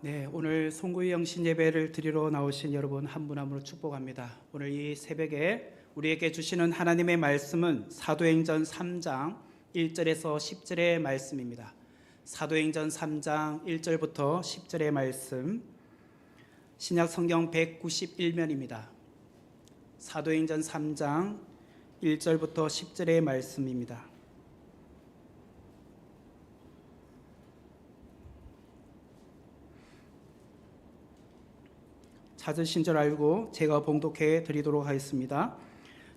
네, 오늘 송구의 영신 예배를 드리러 나오신 여러분 한 분 한 분을 축복합니다. 오늘 이 새벽에 우리에게 주시는 하나님의 말씀은 사도행전 3장 1절에서 10절의 말씀입니다. 사도행전 3장 1절부터 10절의 말씀, 신약 성경 191면입니다. 사도행전 3장 1절부터 10절의 말씀입니다. 찾으신 줄 알고 제가 봉독해 드리도록 하겠습니다.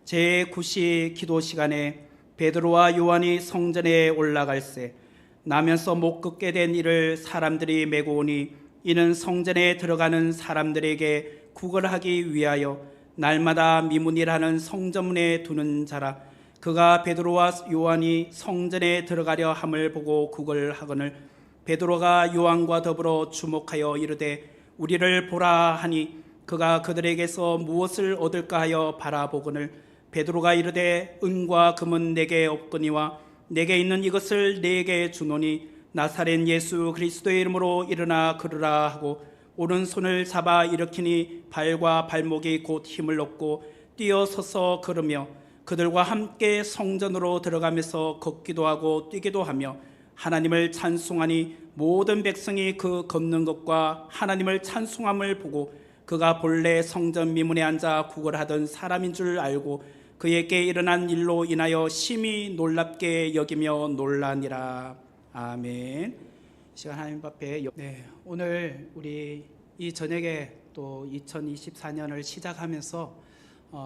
제9시 기도 시간에 베드로와 요한이 성전에 올라갈새 나면서 못 걷게 된 이를 사람들이 메고 오니 이는 성전에 들어가는 사람들에게 구걸하기 위하여 날마다 미문이라는 성전문에 두는 자라. 그가 베드로와 요한이 성전에 들어가려 함을 보고 구걸하거늘 베드로가 요한과 더불어 주목하여 이르되 우리를 보라 하니 그가 그들에게서 무엇을 얻을까 하여 바라보거늘 베드로가 이르되 은과 금은 내게 없거니와 내게 있는 이것을 내게 주노니 나사렛 예수 그리스도의 이름으로 일어나 걸으라 하고 오른손을 잡아 일으키니 발과 발목이 곧 힘을 얻고 뛰어서서 걸으며 그들과 함께 성전으로 들어가면서 걷기도 하고 뛰기도 하며 하나님을 찬송하니 모든 백성이 그 걷는 것과 하나님을 찬송함을 보고 그가 본래 성전 미문에 앉아 구걸하던 사람인 줄 알고 그에게 일어난 일로 인하여 심히 놀랍게 여기며 놀라니라. 아멘. 시간 하나님 앞에 오늘 우리 이 저녁에 또 2024년을 시작하면서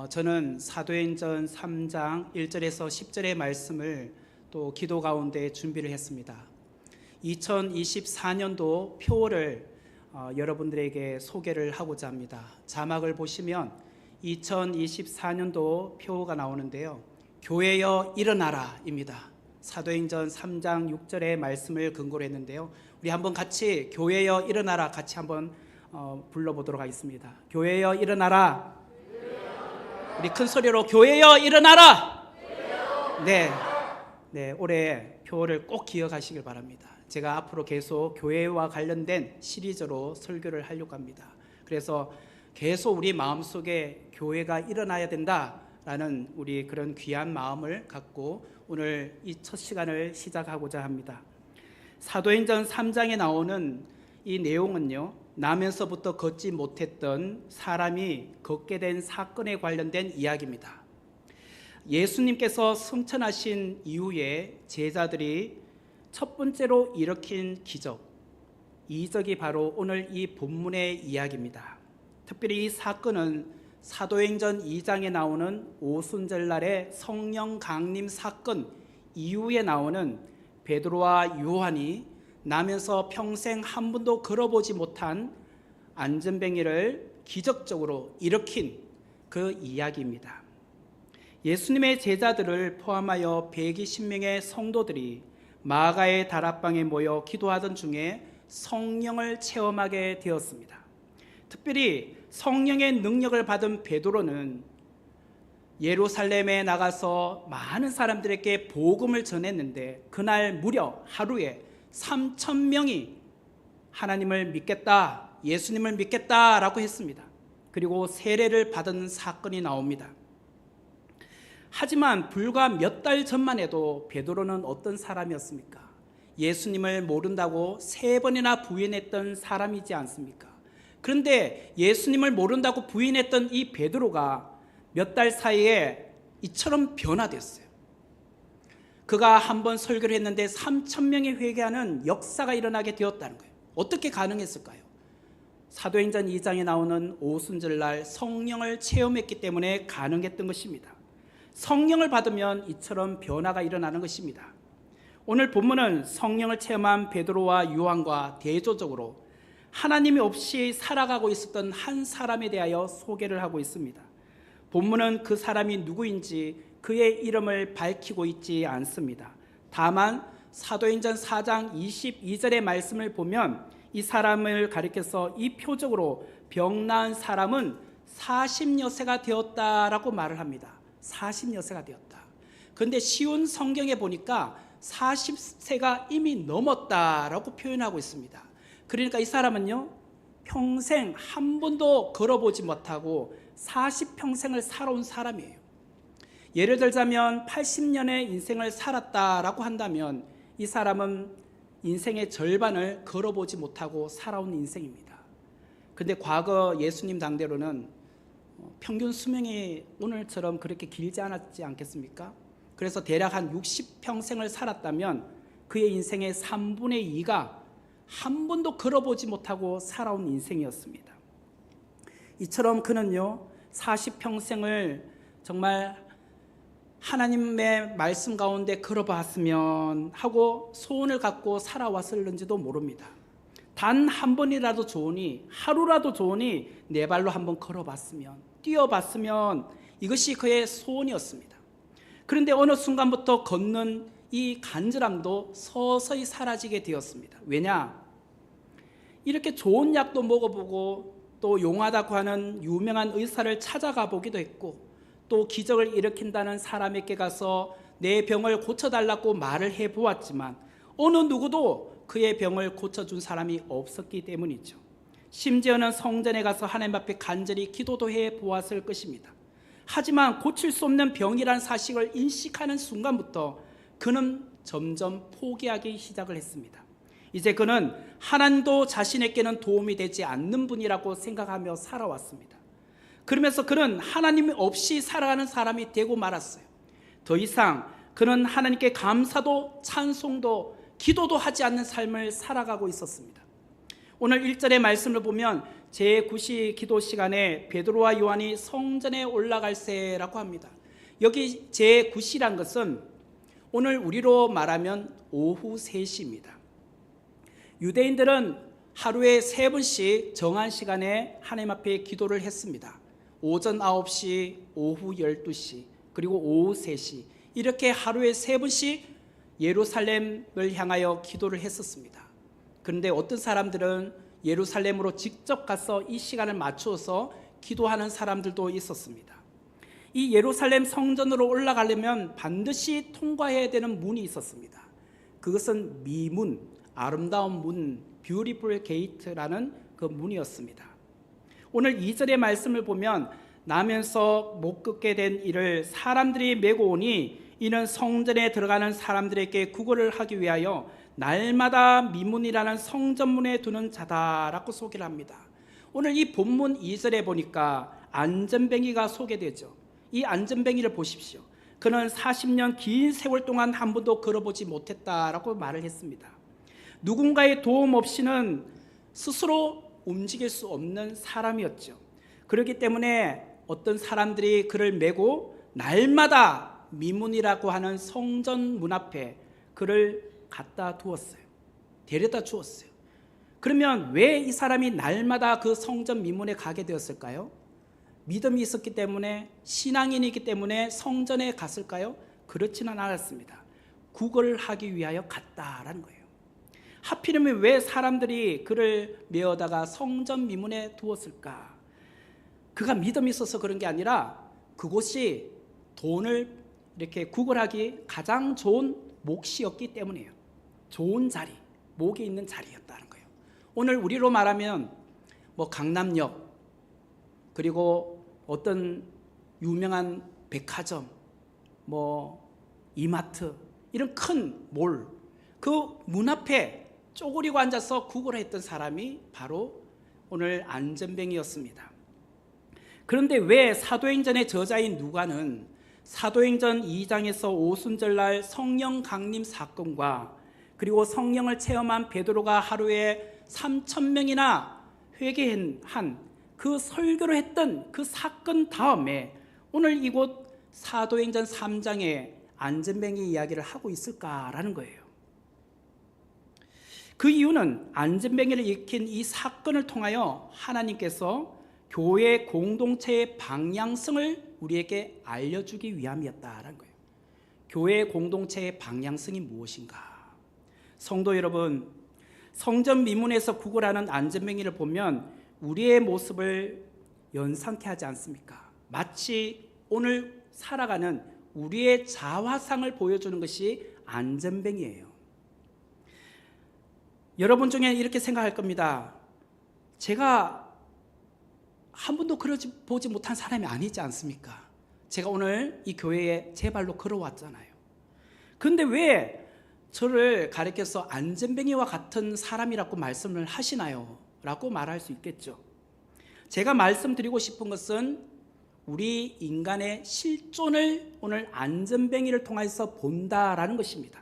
저는 사도행전 3장 1절에서 10절의 말씀을 또 기도 가운데 준비를 했습니다. 2024년도 표를 여러분들에게 소개를 하고자 합니다. 자막을 보시면 2024년도 표가 나오는데요. 교회여 일어나라 입니다. 사도행전 3장 6절의 말씀을 근거로 했는데요. 우리 한번 같이 교회여 일어나라 같이 한번 불러보도록 하겠습니다. 교회여 일어나라. 우리 큰 소리로 교회여 일어나라. 네, 올해 표를 꼭 기억하시길 바랍니다. 제가 앞으로 계속 교회와 관련된 시리즈로 설교를 하려고 합니다. 그래서 계속 우리 마음속에 교회가 일어나야 된다라는 우리 그런 귀한 마음을 갖고 오늘 이 첫 시간을 시작하고자 합니다. 사도행전 3장에 나오는 이 내용은요, 나면서부터 걷지 못했던 사람이 걷게 된 사건에 관련된 이야기입니다. 예수님께서 승천하신 이후에 제자들이 첫 번째로 일으킨 기적, 이적이 바로 오늘 이 본문의 이야기입니다. 특별히 이 사건은 사도행전 2장에 나오는 오순절날의 성령 강림 사건 이후에 나오는 베드로와 요한이 나면서 평생 한 번도 걸어보지 못한 안전뱅이를 기적적으로 일으킨 그 이야기입니다. 예수님의 제자들을 포함하여 120명의 성도들이 마가의 다락방에 모여 기도하던 중에 성령을 체험하게 되었습니다. 특별히 성령의 능력을 받은 베드로는 예루살렘에 나가서 많은 사람들에게 복음을 전했는데 그날 무려 하루에 3,000명이 하나님을 믿겠다, 예수님을 믿겠다라고 했습니다. 그리고 세례를 받은 사건이 나옵니다. 하지만 불과 몇 달 전만 해도 베드로는 어떤 사람이었습니까? 예수님을 모른다고 3번이나 부인했던 사람이지 않습니까? 그런데 예수님을 모른다고 부인했던 이 베드로가 몇 달 사이에 이처럼 변화됐어요. 그가 한번 설교를 했는데 3,000명이 회개하는 역사가 일어나게 되었다는 거예요. 어떻게 가능했을까요? 사도행전 2장에 나오는 오순절날 성령을 체험했기 때문에 가능했던 것입니다. 성령을 받으면 이처럼 변화가 일어나는 것입니다. 오늘 본문은 성령을 체험한 베드로와 요한과 대조적으로 하나님이 없이 살아가고 있었던 한 사람에 대하여 소개를 하고 있습니다. 본문은 그 사람이 누구인지 그의 이름을 밝히고 있지 않습니다. 다만 사도행전 4장 22절의 말씀을 보면 이 사람을 가리켜서 이 표적으로 병 나은 사람은 40여세가 되었다라고 말을 합니다. 40여세가 되었다. 그런데 쉬운 성경에 보니까 40세가 이미 넘었다라고 표현하고 있습니다. 그러니까 이 사람은요, 평생 한 번도 걸어보지 못하고 40평생을 살아온 사람이에요. 예를 들자면 80년의 인생을 살았다라고 한다면 이 사람은 인생의 절반을 걸어보지 못하고 살아온 인생입니다. 근데 과거 예수님 당대로는 평균 수명이 오늘처럼 그렇게 길지 않았지 않겠습니까? 그래서 대략 한 60평생을 살았다면 그의 인생의 3분의 2가 한 번도 걸어보지 못하고 살아온 인생이었습니다. 이처럼 그는요, 40평생을 정말 하나님의 말씀 가운데 걸어봤으면 하고 소원을 갖고 살아왔을는지도 모릅니다. 단 한 번이라도 좋으니, 하루라도 좋으니 내 발로 한번 걸어봤으면, 뛰어봤으면, 이것이 그의 소원이었습니다. 그런데 어느 순간부터 걷는 이 간절함도 서서히 사라지게 되었습니다. 왜냐? 이렇게 좋은 약도 먹어보고 또 용하다고 하는 유명한 의사를 찾아가 보기도 했고, 또 기적을 일으킨다는 사람에게 가서 내 병을 고쳐달라고 말을 해보았지만 어느 누구도 그의 병을 고쳐준 사람이 없었기 때문이죠. 심지어는 성전에 가서 하나님 앞에 간절히 기도도 해보았을 것입니다. 하지만 고칠 수 없는 병이란 사실을 인식하는 순간부터 그는 점점 포기하기 시작을 했습니다. 이제 그는 하나님도 자신에게는 도움이 되지 않는 분이라고 생각하며 살아왔습니다. 그러면서 그는 하나님 없이 살아가는 사람이 되고 말았어요. 더 이상 그는 하나님께 감사도 찬송도 기도도 하지 않는 삶을 살아가고 있었습니다. 오늘 1절의 말씀을 보면 제9시 기도 시간에 베드로와 요한이 성전에 올라갈새라고 합니다. 여기 제9시란 것은 오늘 우리로 말하면 오후 3시입니다. 유대인들은 하루에 3번씩 정한 시간에 하나님 앞에 기도를 했습니다. 오전 9시, 오후 12시, 그리고 오후 3시, 이렇게 하루에 3번씩 예루살렘을 향하여 기도를 했었습니다. 그런데 어떤 사람들은 예루살렘으로 직접 가서 이 시간을 맞추어서 기도하는 사람들도 있었습니다. 이 예루살렘 성전으로 올라가려면 반드시 통과해야 되는 문이 있었습니다. 그것은 미문, 아름다운 문, 뷰티풀 게이트라는 그 문이었습니다. 오늘 2절의 말씀을 보면 나면서 못 걷게 된 이를 사람들이 메고 오니 이는 성전에 들어가는 사람들에게 구걸을 하기 위하여 날마다 미문이라는 성전문에 두는 자다라고 소개를 합니다. 오늘 이 본문 2절에 보니까 안전뱅이가 소개되죠. 이 안전뱅이를 보십시오. 그는 40년 긴 세월 동안 한 번도 걸어보지 못했다라고 말을 했습니다. 누군가의 도움 없이는 스스로 움직일 수 없는 사람이었죠. 그렇기 때문에 어떤 사람들이 그를 메고 날마다 미문이라고 하는 성전 문 앞에 그를 갖다 두었어요. 데려다 주었어요. 그러면 왜 이 사람이 날마다 그 성전 미문에 가게 되었을까요? 믿음이 있었기 때문에, 신앙인이기 때문에 성전에 갔을까요? 그렇지는 않았습니다. 구걸을 하기 위하여 갔다라는 거예요. 하필이면 왜 사람들이 그를 메어다가 성전 미문에 두었을까? 그가 믿음이 있어서 그런 게 아니라 그곳이 돈을 이렇게 구걸하기 가장 좋은 몫이었기 때문이에요. 좋은 자리, 목이 있는 자리였다는 거예요. 오늘 우리로 말하면 뭐 강남역, 그리고 어떤 유명한 백화점, 뭐 이마트, 이런 큰 몰, 그 문 앞에 쪼그리고 앉아서 구걸을 했던 사람이 바로 오늘 안전뱅이였습니다. 그런데 왜 사도행전의 저자인 누가는 사도행전 2장에서 오순절날 성령 강림 사건과 그리고 성령을 체험한 베드로가 하루에 3,000명이나 회개한 그 설교를 했던 그 사건 다음에 오늘 이곳 사도행전 3장에 안전뱅이 이야기를 하고 있을까라는 거예요. 그 이유는 안전뱅이를 일으킨 이 사건을 통하여 하나님께서 교회 공동체의 방향성을 우리에게 알려주기 위함이었다라는 거예요. 교회 공동체의 방향성이 무엇인가? 성도 여러분, 성전 미문에서 구걸하는 안전뱅이를 보면 우리의 모습을 연상케 하지 않습니까? 마치 오늘 살아가는 우리의 자화상을 보여주는 것이 안전뱅이에요. 여러분 중에 이렇게 생각할 겁니다. 제가 한 번도 보지 못한 사람이 아니지 않습니까? 제가 오늘 이 교회에 제 발로 걸어왔잖아요. 그런데 왜 저를 가리켜서 안전뱅이와 같은 사람이라고 말씀을 하시나요? 라고 말할 수 있겠죠. 제가 말씀드리고 싶은 것은 우리 인간의 실존을 오늘 안전뱅이를 통해서 본다라는 것입니다.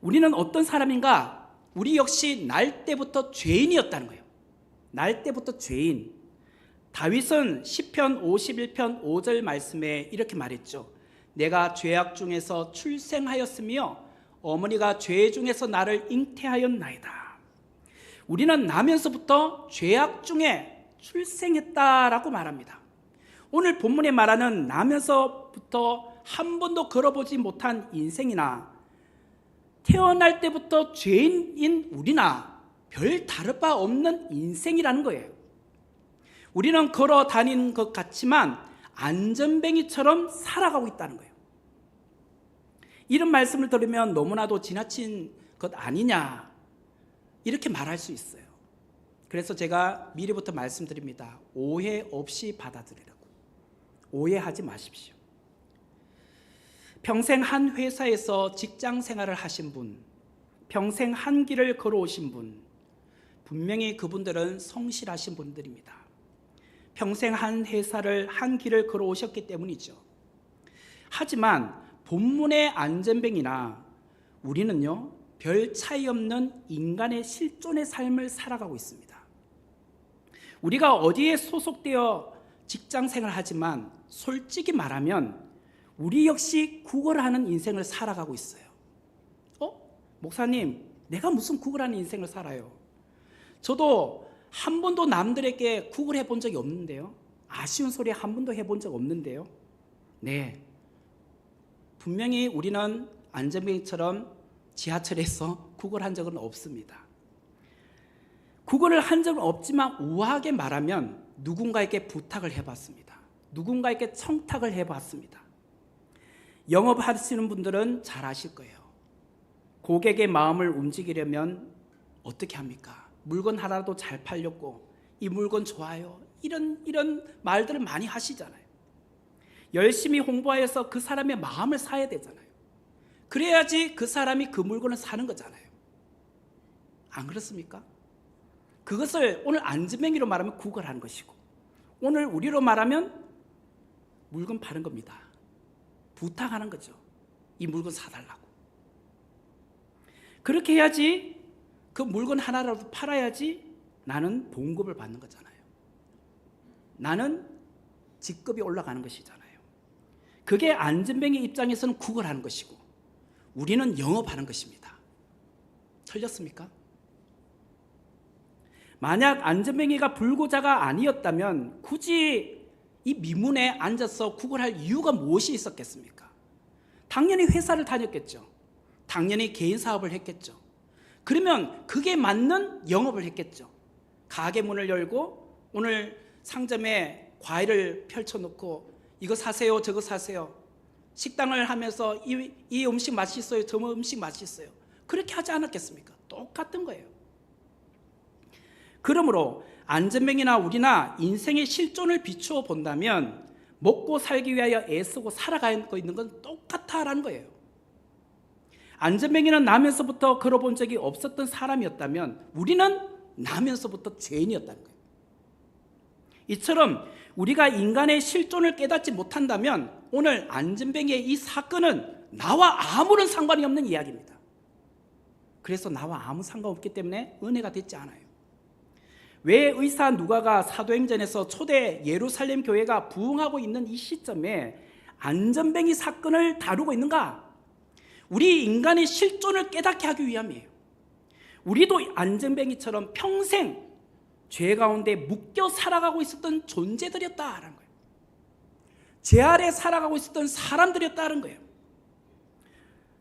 우리는 어떤 사람인가? 우리 역시 날 때부터 죄인이었다는 거예요. 날 때부터 죄인. 다윗은 시편 51편 5절 말씀에 이렇게 말했죠. 내가 죄악 중에서 출생하였으며 어머니가 죄 중에서 나를 잉태하였나이다. 우리는 나면서부터 죄악 중에 출생했다라고 말합니다. 오늘 본문에 말하는 나면서부터 한 번도 걸어보지 못한 인생이나 태어날 때부터 죄인인 우리나 별 다를 바 없는 인생이라는 거예요. 우리는 걸어 다니는 것 같지만 안전뱅이처럼 살아가고 있다는 거예요. 이런 말씀을 들으면 너무나도 지나친 것 아니냐 이렇게 말할 수 있어요. 그래서 제가 미리부터 말씀드립니다. 오해 없이 받아들이라고. 오해하지 마십시오. 평생 한 회사에서 직장 생활을 하신 분, 평생 한 길을 걸어오신 분, 분명히 그분들은 성실하신 분들입니다. 평생 한 회사를 한 길을 걸어오셨기 때문이죠. 하지만 본문의 안전뱅이나 우리는요, 별 차이 없는 인간의 실존의 삶을 살아가고 있습니다. 우리가 어디에 소속되어 직장 생활을 하지만 솔직히 말하면 우리 역시 구걸하는 인생을 살아가고 있어요. 목사님, 내가 무슨 구걸하는 인생을 살아요? 저도 한 번도 남들에게 구걸해 본 적이 없는데요. 아쉬운 소리 한 번도 해본 적 없는데요. 네, 분명히 우리는 안전뱅이처럼 지하철에서 구걸한 적은 없습니다. 구걸을 한 적은 없지만 우아하게 말하면 누군가에게 부탁을 해봤습니다. 누군가에게 청탁을 해봤습니다. 영업하시는 분들은 잘 아실 거예요. 고객의 마음을 움직이려면 어떻게 합니까? 물건 하나도 잘 팔렸고 이 물건 좋아요. 이런 말들을 많이 하시잖아요. 열심히 홍보하여서 그 사람의 마음을 사야 되잖아요. 그래야지 그 사람이 그 물건을 사는 거잖아요. 안 그렇습니까? 그것을 오늘 안전뱅이로 말하면 구걸하는 것이고 오늘 우리로 말하면 물건 파는 겁니다. 부탁하는 거죠. 이 물건 사달라고. 그렇게 해야지 그 물건 하나라도 팔아야지 나는 봉급을 받는 거잖아요. 나는 직급이 올라가는 것이잖아요. 그게 안전뱅이 입장에서는 구걸하는 것이고 우리는 영업하는 것입니다. 틀렸습니까? 만약 안전뱅이가 불구자가 아니었다면 굳이 이 미문에 앉아서 구걸할 이유가 무엇이 있었겠습니까? 당연히 회사를 다녔겠죠. 당연히 개인 사업을 했겠죠. 그러면 그게 맞는 영업을 했겠죠. 가게 문을 열고 오늘 상점에 과일을 펼쳐놓고 이거 사세요 저거 사세요. 식당을 하면서 이 음식 맛있어요 저 음식 맛있어요. 그렇게 하지 않았겠습니까? 똑같은 거예요. 그러므로 안전뱅이나 우리나 인생의 실존을 비추어 본다면 먹고 살기 위하여 애쓰고 살아가고 있는 건 똑같다라는 거예요. 안전뱅이는 나면서부터 걸어본 적이 없었던 사람이었다면 우리는 나면서부터 죄인이었다는 거예요. 이처럼 우리가 인간의 실존을 깨닫지 못한다면 오늘 안전뱅이의 이 사건은 나와 아무런 상관이 없는 이야기입니다. 그래서 나와 아무 상관없기 때문에 은혜가 되지 않아요. 왜 의사 누가가 사도행전에서 초대 예루살렘 교회가 부흥하고 있는 이 시점에 안전뱅이 사건을 다루고 있는가? 우리 인간의 실존을 깨닫게 하기 위함이에요. 우리도 안전뱅이처럼 평생 죄 가운데 묶여 살아가고 있었던 존재들이었다라는 거예요. 죄 아래 살아가고 있었던 사람들이었다는 거예요.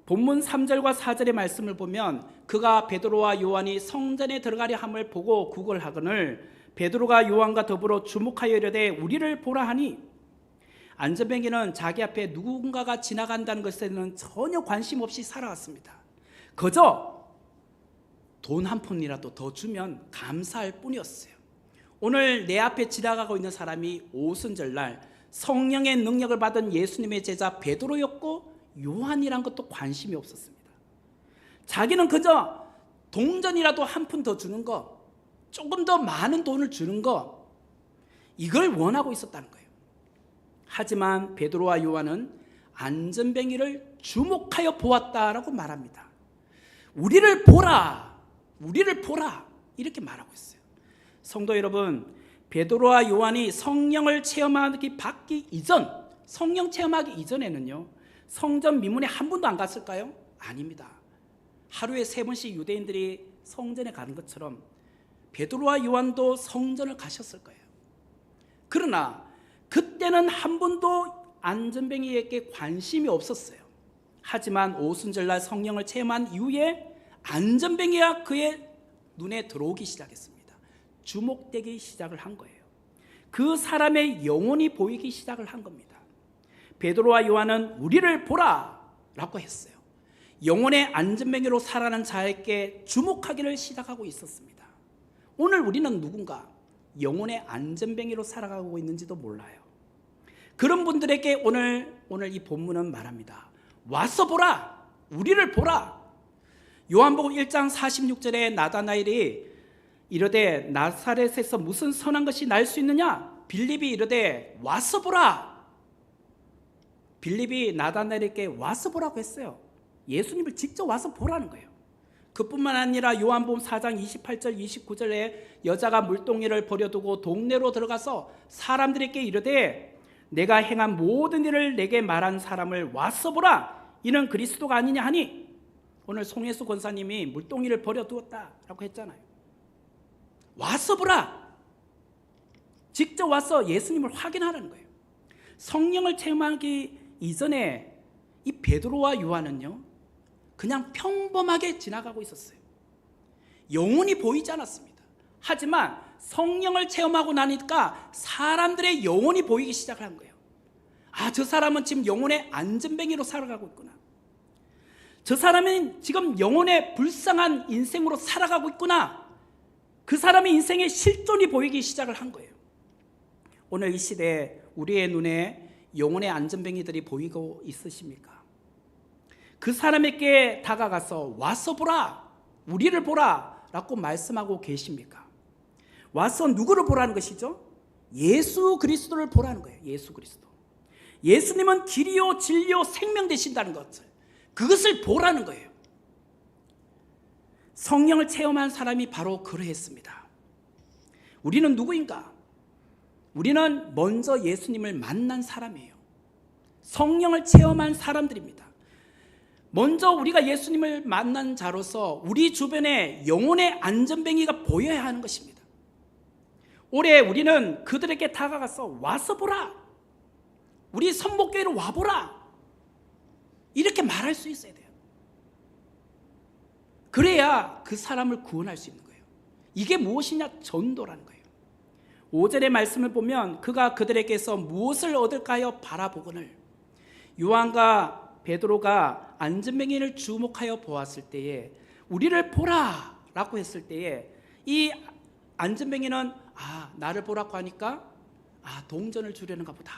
본문 3절과 4절의 말씀을 보면 그가 베드로와 요한이 성전에 들어가려 함을 보고 구걸하거늘 베드로가 요한과 더불어 주목하여 이르되 우리를 보라 하니 안전뱅이는 자기 앞에 누군가가 지나간다는 것에는 전혀 관심 없이 살아왔습니다. 그저 돈 한 푼이라도 더 주면 감사할 뿐이었어요. 오늘 내 앞에 지나가고 있는 사람이 오순절날 성령의 능력을 받은 예수님의 제자 베드로였고 요한이란 것도 관심이 없었습니다. 자기는 그저 동전이라도 한 푼 더 주는 거, 조금 더 많은 돈을 주는 거, 이걸 원하고 있었다는 거예요. 하지만 베드로와 요한은 안전뱅이를 주목하여 보았다라고 말합니다. 우리를 보라, 우리를 보라, 이렇게 말하고 있어요. 성도 여러분, 베드로와 요한이 성령을 받기 이전, 성령 체험하기 이전에는요, 성전 미문에 한 번도 안 갔을까요? 아닙니다. 하루에 3번씩 유대인들이 성전에 가는 것처럼 베드로와 요한도 성전을 가셨을 거예요. 그러나 그때는 한 번도 안전뱅이에게 관심이 없었어요. 하지만 오순절날 성령을 체험한 이후에 안전뱅이가 그의 눈에 들어오기 시작했습니다. 주목되기 시작을 한 거예요. 그 사람의 영혼이 보이기 시작을 한 겁니다. 베드로와 요한은 우리를 보라 라고 했어요. 영혼의 안전뱅이로 살아가는 자에게 주목하기를 시작하고 있었습니다. 오늘 우리는 누군가 영혼의 안전뱅이로 살아가고 있는지도 몰라요. 그런 분들에게 오늘 이 본문은 말합니다. 와서 보라, 우리를 보라. 요한복음 1장 46절에 나다나엘이 이르되 나사렛에서 무슨 선한 것이 날 수 있느냐? 빌립이 이르되 와서 보라. 빌립이 나다나엘에게 와서 보라고 했어요. 예수님을 직접 와서 보라는 거예요. 그뿐만 아니라 요한복음 4장 28절 29절에 여자가 물동이를 버려두고 동네로 들어가서 사람들에게 이르되 내가 행한 모든 일을 내게 말한 사람을 와서 보라. 이는 그리스도가 아니냐 하니, 오늘 송혜수 권사님이 물동이를 버려두었다라고 했잖아요. 와서 보라. 직접 와서 예수님을 확인하라는 거예요. 성령을 체험하기 이전에 이 베드로와 요한은요, 그냥 평범하게 지나가고 있었어요. 영혼이 보이지 않았습니다. 하지만 성령을 체험하고 나니까 사람들의 영혼이 보이기 시작한 거예요. 아, 저 사람은 지금 영혼의 안전뱅이로 살아가고 있구나. 저 사람은 지금 영혼의 불쌍한 인생으로 살아가고 있구나. 그 사람의 인생의 실존이 보이기 시작을 한 거예요. 오늘 이 시대에 우리의 눈에 영혼의 안전뱅이들이 보이고 있으십니까? 그 사람에게 다가가서 와서 보라, 우리를 보라 라고 말씀하고 계십니까? 와서 누구를 보라는 것이죠? 예수 그리스도를 보라는 거예요. 예수 그리스도. 예수님은 길이요 진리요 생명 되신다는 것을, 그것을 보라는 거예요. 성령을 체험한 사람이 바로 그러했습니다. 우리는 누구인가? 우리는 먼저 예수님을 만난 사람이에요. 성령을 체험한 사람들입니다. 먼저 우리가 예수님을 만난 자로서 우리 주변에 영혼의 안전뱅이가 보여야 하는 것입니다. 올해 우리는 그들에게 다가가서 와서 보라, 우리 선목교회로 와보라, 이렇게 말할 수 있어야 돼요. 그래야 그 사람을 구원할 수 있는 거예요. 이게 무엇이냐? 전도라는 거예요. 5절의 말씀을 보면 그가 그들에게서 무엇을 얻을까요? 바라보거늘. 요한과 베드로가 안전뱅이를 주목하여 보았을 때에 우리를 보라 라고 했을 때에 이 안전뱅이는 나를 보라고 하니까 동전을 주려는가 보다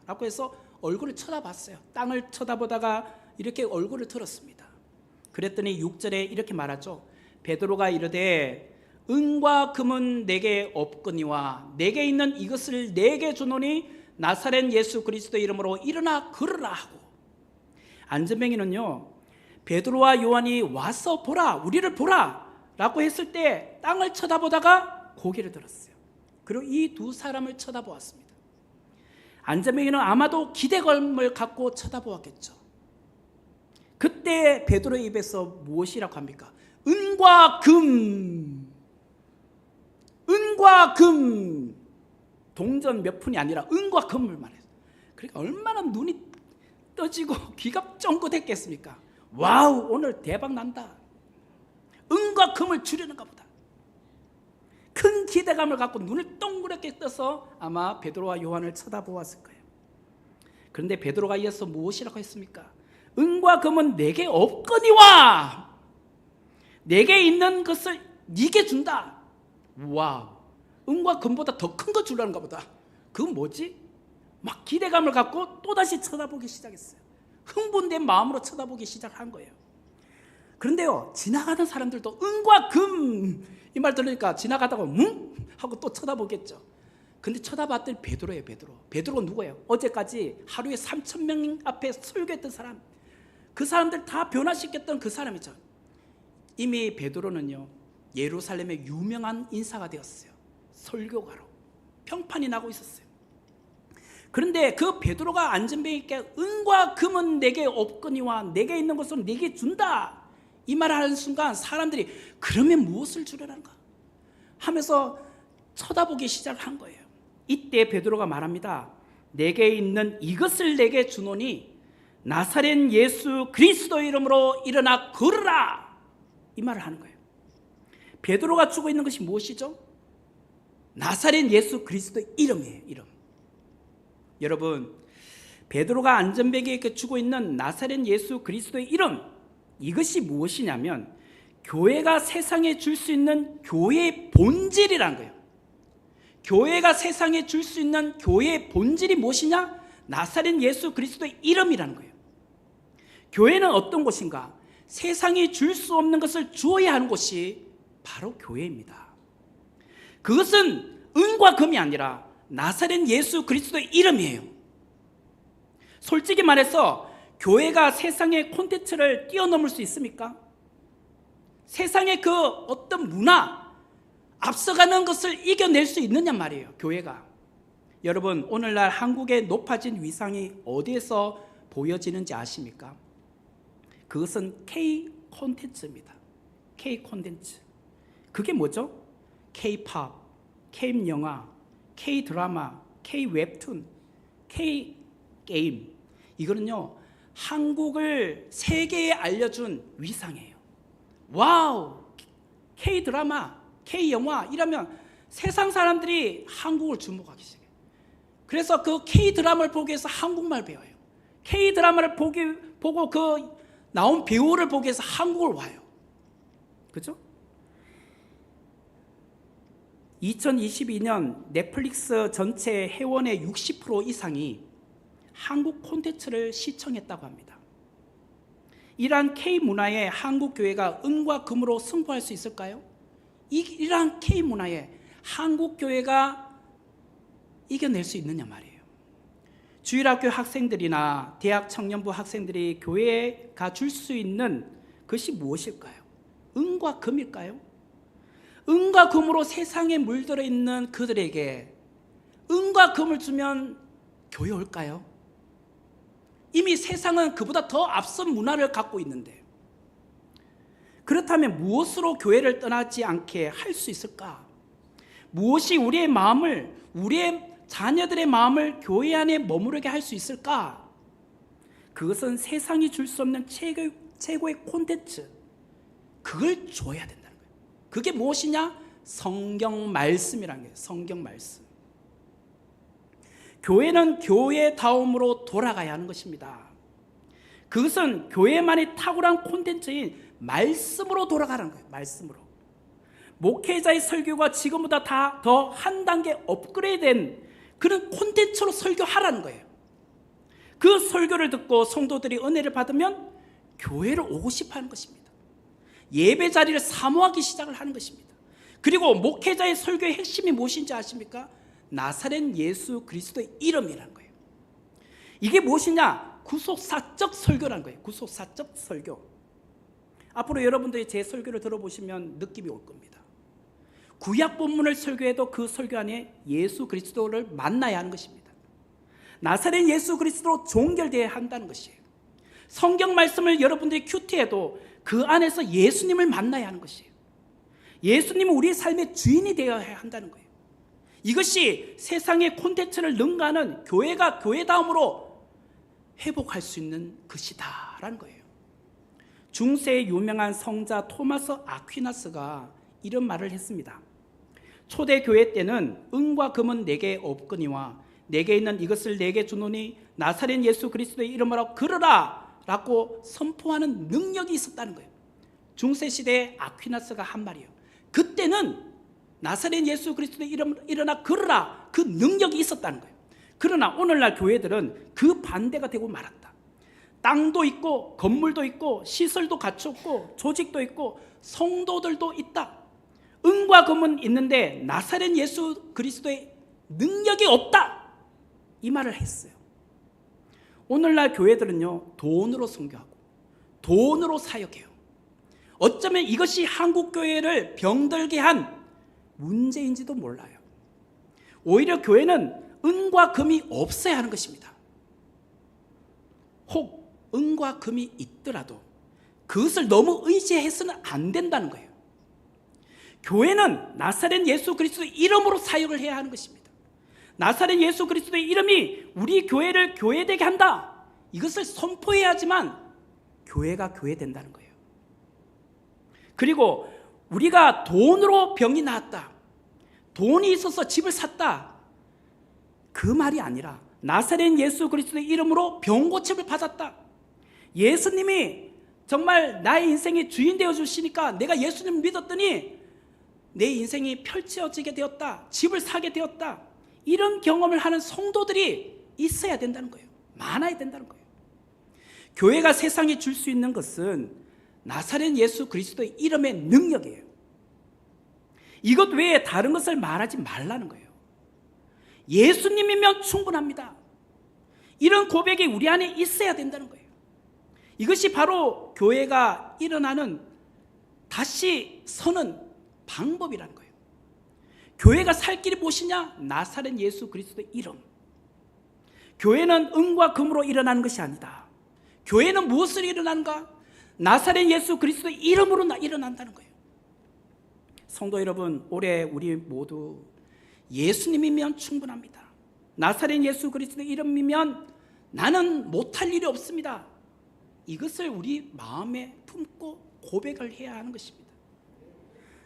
라고 해서 얼굴을 쳐다봤어요. 땅을 쳐다보다가 이렇게 얼굴을 들었습니다. 그랬더니 6절에 이렇게 말하죠. 베드로가 이르되 은과 금은 내게 없거니와 내게 있는 이것을 내게 주노니 나사렛 예수 그리스도의 이름으로 일어나 걸으라 하고, 안전뱅이는요, 베드로와 요한이 와서 보라, 우리를 보라 라고 했을 때 땅을 쳐다보다가 고개를 들었어요. 그리고 이 두 사람을 쳐다보았습니다. 안전뱅이는 아마도 기대감을 갖고 쳐다보았겠죠. 그때 베드로의 입에서 무엇이라고 합니까? 은과 금, 은과 금, 동전 몇 푼이 아니라 은과 금을 말해요. 그러니까 얼마나 눈이 떠지고 귀가 쫑긋했겠습니까? 와우, 오늘 대박 난다. 은과 금을 주려는가 보다. 큰 기대감을 갖고 눈을 동그랗게 떠서 아마 베드로와 요한을 쳐다보았을 거예요. 그런데 베드로가 이어서 무엇이라고 했습니까? 은과 금은 내게 없거니와 내게 있는 것을 네게 준다. 와우, 은과 금보다 더 큰 거 주려는가 보다. 그건 뭐지? 막 기대감을 갖고 또다시 쳐다보기 시작했어요. 흥분된 마음으로 쳐다보기 시작한 거예요. 그런데요, 지나가는 사람들도 은과 금 이 말 들으니까 지나가다가 하고 또 쳐다보겠죠. 근데 쳐다봤더니 베드로예요. 베드로가 누구예요? 어제까지 하루에 3,000명 앞에 설교했던 사람, 그 사람들 다 변화시켰던 그 사람이죠. 이미 베드로는요, 예루살렘의 유명한 인사가 되었어요. 설교가로 평판이 나고 있었어요. 그런데 그 베드로가 안전뱅이께 은과 금은 내게 없거니와 내게 있는 것은 내게 준다, 이 말을 하는 순간 사람들이 그러면 무엇을 주려는가 하면서 쳐다보기 시작한 거예요. 이때 베드로가 말합니다. 내게 있는 이것을 내게 주노니 나사렛 예수 그리스도의 이름으로 일어나 걸으라, 이 말을 하는 거예요. 베드로가 주고 있는 것이 무엇이죠? 나사렛 예수 그리스도의 이름이에요. 이름. 여러분, 베드로가 안전뱅이에게 주고 있는 나사렛 예수 그리스도의 이름, 이것이 무엇이냐면 교회가 세상에 줄 수 있는 교회의 본질이라는 거예요. 교회가 세상에 줄 수 있는 교회의 본질이 무엇이냐? 나사렛 예수 그리스도의 이름이라는 거예요. 교회는 어떤 곳인가? 세상이 줄 수 없는 것을 주어야 하는 곳이 바로 교회입니다. 그것은 은과 금이 아니라 나사렛 예수 그리스도의 이름이에요. 솔직히 말해서 교회가 세상의 콘텐츠를 뛰어넘을 수 있습니까? 세상의 그 어떤 문화, 앞서가는 것을 이겨낼 수 있느냐 말이에요, 교회가. 여러분, 오늘날 한국의 높아진 위상이 어디에서 보여지는지 아십니까? 그것은 K 콘텐츠입니다. K 콘텐츠. 그게 뭐죠? K-팝, K-영화, K-드라마, K-웹툰, K-게임. 이거는요, 한국을 세계에 알려준 위상이에요. 와우, K-드라마, K-영화 이러면 세상 사람들이 한국을 주목하기 시작해요. 그래서 그 K-드라마를 보기 위해서 한국말 배워요. K-드라마를 보고 그 나온 배우를 보기 위해서 한국을 와요. 그죠? 2022년 넷플릭스 전체 회원의 60% 이상이 한국 콘텐츠를 시청했다고 합니다. 이러한 K-문화에 한국 교회가 은과 금으로 승부할 수 있을까요? 이러한 K-문화에 한국 교회가 이겨낼 수 있느냐 말이에요. 주일학교 학생들이나 대학 청년부 학생들이 교회가 줄 수 있는 것이 무엇일까요? 은과 금일까요? 은과 금으로 세상에 물들어 있는 그들에게 은과 금을 주면 교회 올까요? 이미 세상은 그보다 더 앞선 문화를 갖고 있는데, 그렇다면 무엇으로 교회를 떠나지 않게 할 수 있을까? 무엇이 우리의 마음을, 우리의 자녀들의 마음을 교회 안에 머무르게 할 수 있을까? 그것은 세상이 줄 수 없는 최고의 콘텐츠, 그걸 줘야 된다는 거예요. 그게 무엇이냐? 성경 말씀이라는 거예요. 성경 말씀. 교회는 교회다움으로 돌아가야 하는 것입니다. 그것은 교회만의 탁월한 콘텐츠인 말씀으로 돌아가는 거예요. 말씀으로. 목회자의 설교가 지금보다 다 더 한 단계 업그레이드된 그런 콘텐츠로 설교하라는 거예요. 그 설교를 듣고 성도들이 은혜를 받으면 교회를 오고 싶어 하는 것입니다. 예배 자리를 사모하기 시작을 하는 것입니다. 그리고 목회자의 설교의 핵심이 무엇인지 아십니까? 나사렛 예수 그리스도의 이름이라는 거예요. 이게 무엇이냐? 구속사적 설교라는 거예요. 구속사적 설교. 앞으로 여러분들이 제 설교를 들어보시면 느낌이 올 겁니다. 구약 본문을 설교해도 그 설교 안에 예수 그리스도를 만나야 하는 것입니다. 나사렛 예수 그리스도로 종결되어야 한다는 것이에요. 성경 말씀을 여러분들이 큐티해도 그 안에서 예수님을 만나야 하는 것이에요. 예수님은 우리의 삶의 주인이 되어야 한다는 거예요. 이것이 세상의 콘텐츠를 능가하는 교회가 교회다움으로 회복할 수 있는 것이다 라는 거예요. 중세의 유명한 성자 토마스 아퀴나스가 이런 말을 했습니다. 초대교회 때는 은과 금은 내게 없거니와 내게 있는 이것을 내게 주노니 나사렛 예수 그리스도의 이름으로 걸으라 라고 선포하는 능력이 있었다는 거예요. 중세시대에 아퀴나스가 한 말이에요. 그때는 나사렛 예수 그리스도의 이름으로 일어나 걸으라, 그 능력이 있었다는 거예요. 그러나 오늘날 교회들은 그 반대가 되고 말았다. 땅도 있고 건물도 있고 시설도 갖췄고 조직도 있고 성도들도 있다. 은과 금은 있는데 나사렛 예수 그리스도의 능력이 없다, 이 말을 했어요. 오늘날 교회들은요, 돈으로 선교하고 돈으로 사역해요. 어쩌면 이것이 한국 교회를 병들게 한 문제인지도 몰라요. 오히려 교회는 은과 금이 없어야 하는 것입니다. 혹 은과 금이 있더라도 그것을 너무 의지해서는 안 된다는 거예요. 교회는 나사렛 예수 그리스도의 이름으로 사역을 해야 하는 것입니다. 나사렛 예수 그리스도의 이름이 우리 교회를 교회되게 한다, 이것을 선포해야지만 교회가 교회된다는 거예요. 그리고 우리가 돈으로 병이 나았다, 돈이 있어서 집을 샀다, 그 말이 아니라 나사렛 예수 그리스도의 이름으로 병고침을 받았다, 예수님이 정말 나의 인생의 주인 되어 주시니까 내가 예수님을 믿었더니 내 인생이 펼쳐지게 되었다, 집을 사게 되었다, 이런 경험을 하는 성도들이 있어야 된다는 거예요. 많아야 된다는 거예요. 교회가 세상에 줄 수 있는 것은 나사렛 예수 그리스도의 이름의 능력이에요. 이것 외에 다른 것을 말하지 말라는 거예요. 예수님이면 충분합니다. 이런 고백이 우리 안에 있어야 된다는 거예요. 이것이 바로 교회가 일어나는, 다시 서는 방법이라는 거예요. 교회가 살 길이 무엇이냐? 나사렛 예수 그리스도의 이름. 교회는 은과 금으로 일어나는 것이 아니다. 교회는 무엇으로 일어나는가? 나사렛 예수 그리스도의 이름으로 일어난다는 거예요. 성도 여러분, 올해 우리 모두 예수님이면 충분합니다. 나사렛 예수 그리스도의 이름이면 나는 못할 일이 없습니다, 이것을 우리 마음에 품고 고백을 해야 하는 것입니다.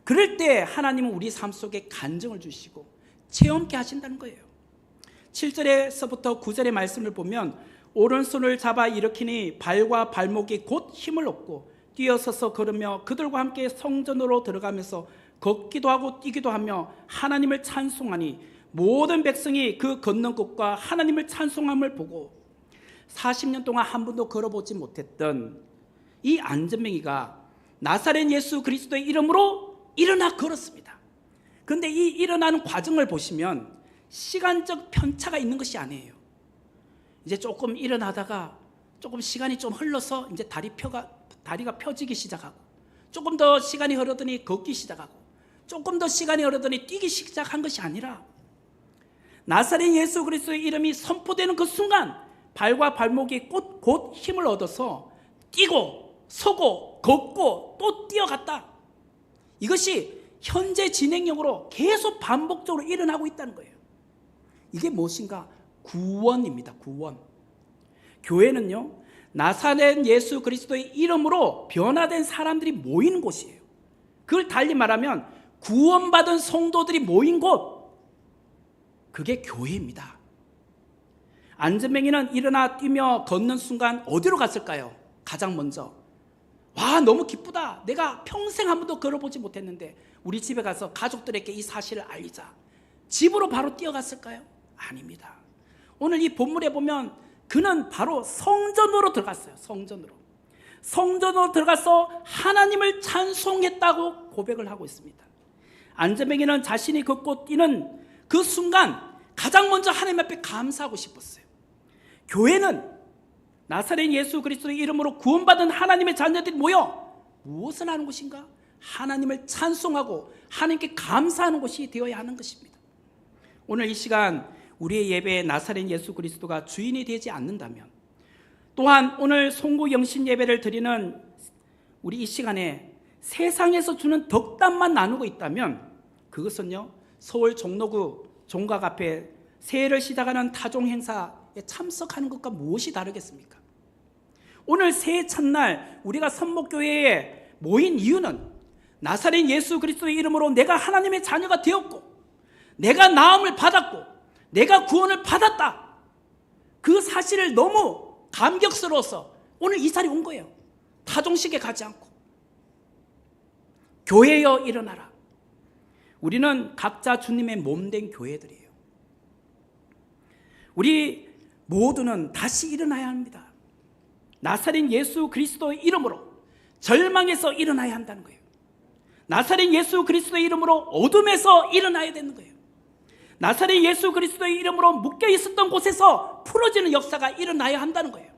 그럴 때 하나님은 우리 삶 속에 간증을 주시고 체험케 하신다는 거예요. 7절에서부터 9절의 말씀을 보면 오른손을 잡아 일으키니 발과 발목이 곧 힘을 얻고 뛰어서서 걸으며 그들과 함께 성전으로 들어가면서 걷기도 하고 뛰기도 하며 하나님을 찬송하니 모든 백성이 그 걷는 것과 하나님을 찬송함을 보고 40년 동안 한 번도 걸어보지 못했던 이 안전뱅이가 나사렛 예수 그리스도의 이름으로 일어나 걸었습니다. 그런데 이 일어나는 과정을 보시면 시간적 편차가 있는 것이 아니에요. 이제 조금 일어나다가 조금 시간이 좀 흘러서 이제 다리가 펴지기 시작하고, 조금 더 시간이 흐르더니 걷기 시작하고, 조금 더 시간이 흐르더니 뛰기 시작한 것이 아니라 나사렛 예수 그리스도의 이름이 선포되는 그 순간 발과 발목이 곧 힘을 얻어서 뛰고 서고 걷고 또 뛰어갔다. 이것이 현재 진행형으로 계속 반복적으로 일어나고 있다는 거예요. 이게 무엇인가? 구원입니다. 구원. 교회는요, 나사렛 예수 그리스도의 이름으로 변화된 사람들이 모이는 곳이에요. 그걸 달리 말하면 구원받은 성도들이 모인 곳, 그게 교회입니다. 안전뱅이는 일어나 뛰며 걷는 순간 어디로 갔을까요? 가장 먼저, 와, 너무 기쁘다, 내가 평생 한 번도 걸어보지 못했는데 우리 집에 가서 가족들에게 이 사실을 알리자, 집으로 바로 뛰어갔을까요? 아닙니다. 오늘 이 본문에 보면 그는 바로 성전으로 들어갔어요. 성전으로 들어가서 하나님을 찬송했다고 고백을 하고 있습니다. 안전뱅이는 자신이 걷고 뛰는 그 순간 가장 먼저 하나님 앞에 감사하고 싶었어요. 교회는 나사렛 예수 그리스도의 이름으로 구원받은 하나님의 자녀들이 모여 무엇을 하는 것인가? 하나님을 찬송하고 하나님께 감사하는 것이 되어야 하는 것입니다. 오늘 이 시간 우리의 예배에 나사렛 예수 그리스도가 주인이 되지 않는다면, 또한 오늘 송구 영신 예배를 드리는 우리 이 시간에 세상에서 주는 덕담만 나누고 있다면, 그것은요, 서울 종로구 종각 앞에 새해를 시작하는 타종 행사에 참석하는 것과 무엇이 다르겠습니까? 오늘 새해 첫날 우리가 선목교회에 모인 이유는 나사렛 예수 그리스도의 이름으로 내가 하나님의 자녀가 되었고, 내가 나음을 받았고, 내가 구원을 받았다, 그 사실을 너무 감격스러워서 오늘 이 자리에 온 거예요. 타종식에 가지 않고. 교회여 일어나라. 우리는 각자 주님의 몸된 교회들이에요. 우리 모두는 다시 일어나야 합니다. 나사렛 예수 그리스도의 이름으로 절망에서 일어나야 한다는 거예요. 나사렛 예수 그리스도의 이름으로 어둠에서 일어나야 되는 거예요. 나사렛 예수 그리스도의 이름으로 묶여 있었던 곳에서 풀어지는 역사가 일어나야 한다는 거예요.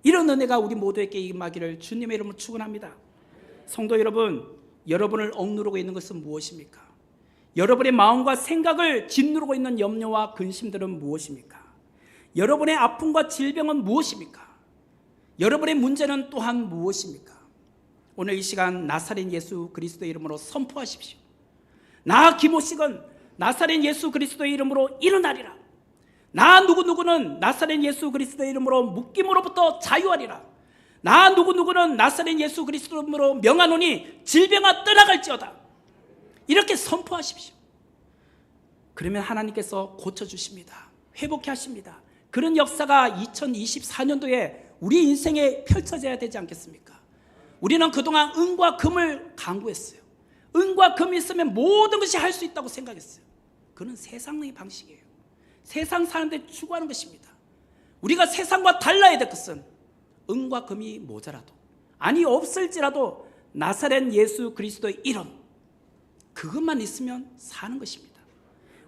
이런 은혜가 우리 모두에게 임하기를 주님의 이름으로 축원합니다. 성도 여러분, 여러분을 억누르고 있는 것은 무엇입니까? 여러분의 마음과 생각을 짓누르고 있는 염려와 근심들은 무엇입니까? 여러분의 아픔과 질병은 무엇입니까? 여러분의 문제는 또한 무엇입니까? 오늘 이 시간 나사렛 예수 그리스도의 이름으로 선포하십시오. 나 김호식은 나사렛 예수 그리스도의 이름으로 일어나리라. 나 누구누구는 나사렛 예수 그리스도의 이름으로 묶임으로부터 자유하리라. 나 누구누구는 나사렛 예수 그리스도의 이름으로 명하노니 질병아 떠나갈지어다. 이렇게 선포하십시오. 그러면 하나님께서 고쳐주십니다. 회복해 하십니다. 그런 역사가 2024년도에 우리 인생에 펼쳐져야 되지 않겠습니까? 우리는 그동안 은과 금을 강구했어요. 은과 금이 있으면 모든 것이 할 수 있다고 생각했어요. 그건 세상의 방식이에요. 세상 사람들이 추구하는 것입니다. 우리가 세상과 달라야 될 것은 은과 금이 모자라도, 아니 없을지라도 나사렛 예수 그리스도의 이름, 그것만 있으면 사는 것입니다.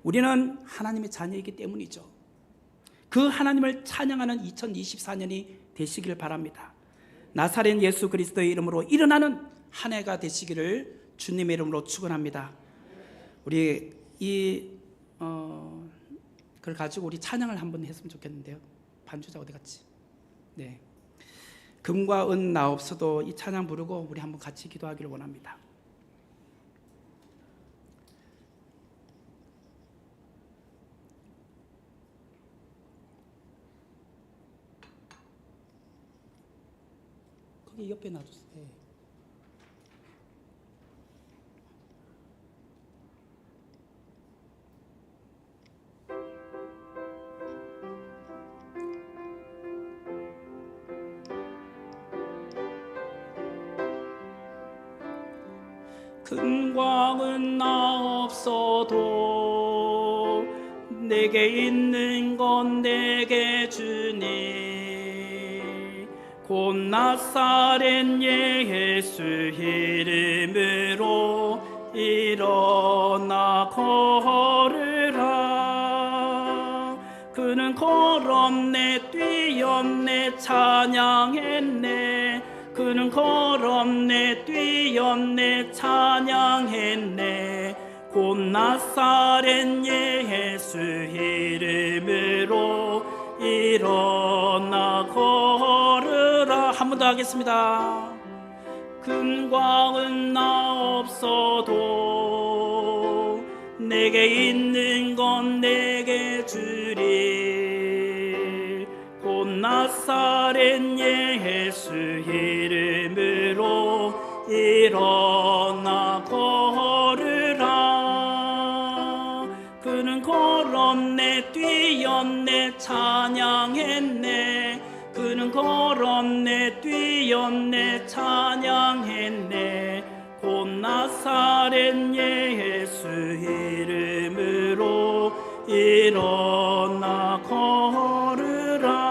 우리는 하나님의 자녀이기 때문이죠. 그 하나님을 찬양하는 2024년이 되시길 바랍니다. 나사렛 예수 그리스도의 이름으로 일어나는 한 해가 되시기를 주님의 이름으로 축원합니다. 우리 그걸 가지고 우리 찬양을 한번 했으면 좋겠는데요. 반주자 어디 갔지? 네. 금과 은 나 없어도 이 찬양 부르고 우리 한번 같이 기도하기를 원합니다. 거기 옆에 놔주세요. 네. 금과 은 나 없어도 내게 있는 건 내게 주니 곧 나사렛 예수 이름으로 일어나 걸으라. 그는 걸었네 뛰었네 찬양했네. 그는 걸었네 뛰었네 찬양했네. 곧 나사렛 예수 이름으로 일어나 걸으라. 한 번 더 하겠습니다. 금과 은 나 없어도 내게 있는 건 내게 주리. 곧 나사렛 예수 이름으로 일어나 걸으라. 그는 걸었네 뛰었네 찬양했네. 그는 걸었네 뛰었네 찬양했네. 곧 나사렛 예수 이름으로 일어나 걸으라.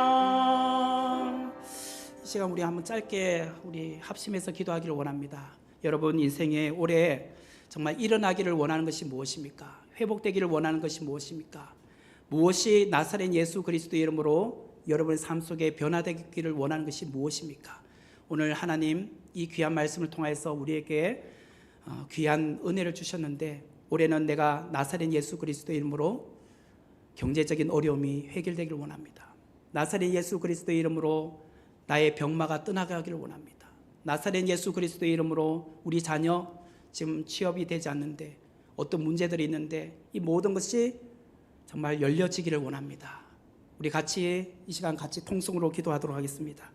이 시간 우리 한번 짧게 우리 합심해서 기도하기를 원합니다. 여러분 인생에 올해 정말 일어나기를 원하는 것이 무엇입니까? 회복되기를 원하는 것이 무엇입니까? 무엇이 나사렛 예수 그리스도의 이름으로 여러분의 삶 속에 변화되기를 원하는 것이 무엇입니까? 오늘 하나님 이 귀한 말씀을 통해서 우리에게 귀한 은혜를 주셨는데, 올해는 내가 나사렛 예수 그리스도의 이름으로 경제적인 어려움이 해결되기를 원합니다. 나사렛 예수 그리스도의 이름으로 나의 병마가 떠나가기를 원합니다. 나사렛 예수 그리스도의 이름으로 우리 자녀 지금 취업이 되지 않는데 어떤 문제들이 있는데 이 모든 것이 정말 열려지기를 원합니다. 우리 같이 이 시간 같이 통성으로 기도하도록 하겠습니다.